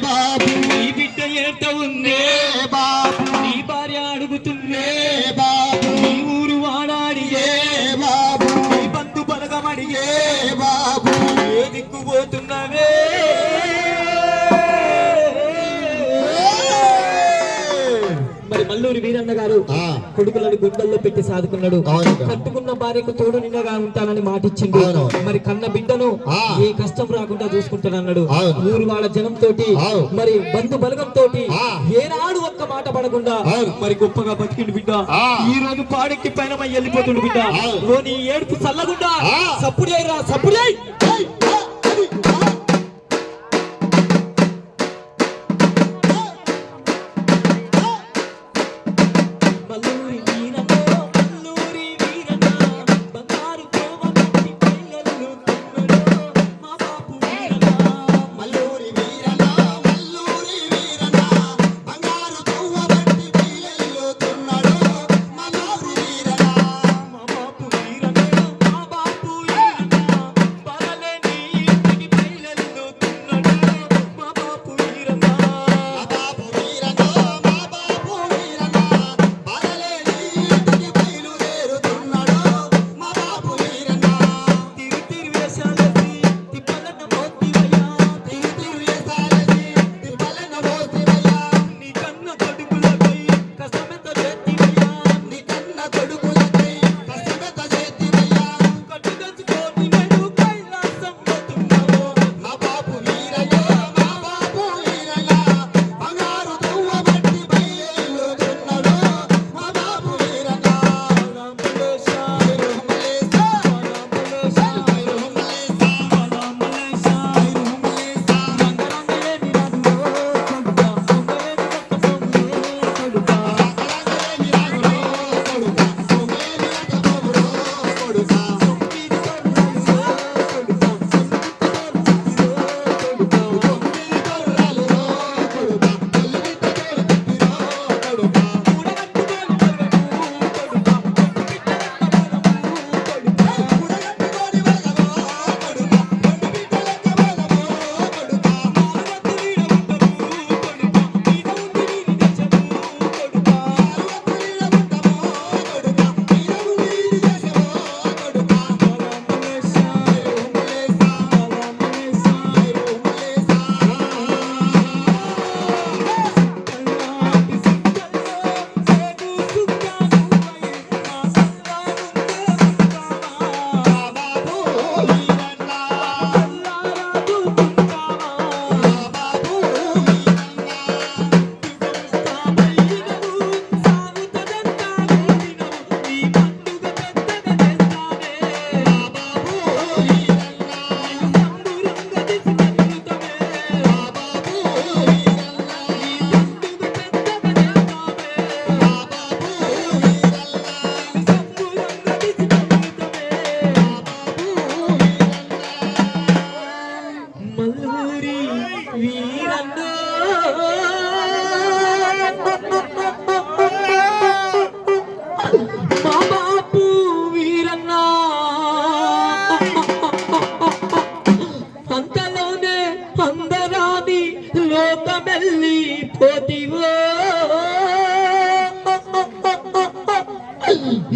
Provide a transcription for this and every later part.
బాబు నీ బిడ్డ ఎంత ఉందే బాబు నీ భార్య అడుగుతుందే బాబు నీ ఊరు వాడాడిగే బాబు నీ బంధు బలగమడిగే బాబు ఏ దిక్కుపోతున్నవే మరి మల్లూరి వీరన్న గారు కొడుకులను గుండెల్లో పెట్టి సాదుకున్నాడు. కట్టుకున్న భార్యకు తోడు నిన్నగా ఉంటానని మాటిచ్చిండు. మరి కన్న బిడ్డను ఏ కష్టం రాకుండా చూసుకుంటానన్నాడు. ఊరు వాళ్ళ జనం తోటి మరి బంధు బలగం తోటి ఏనాడు ఒక్క మాట పడకుండా మరి గొప్పగా బతికిండు బిడ్డ. ఈ రోజు పాడెక్కి పైన వెళ్ళిపోతుండు బిడ్డ. ఓ నీ ఏడుపు చల్లగుండా సప్పుడు చేయరా సప్పుడు చేయి.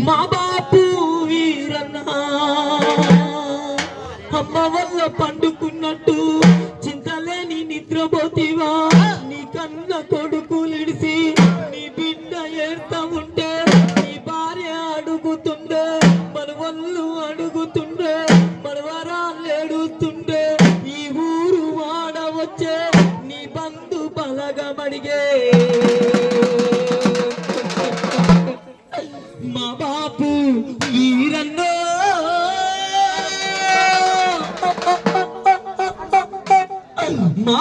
మా బాపు వీరన్న అమ్మ వల్ల పండుకున్నట్టు చింతలేని నిద్రపోతివా నీ కన్న కొడుకులిడిసి నీ బిడ్డ ఏడుతా ఉంటే నీ భార్య అడుగుతుండే మన వాళ్ళు అడుగుతుండే మన వరాలు ఏడుస్తుండే ఈ ఊరు వాడ వచ్చే నీ బంధు బలగమడిగే మా బాపు వీరన్నో మా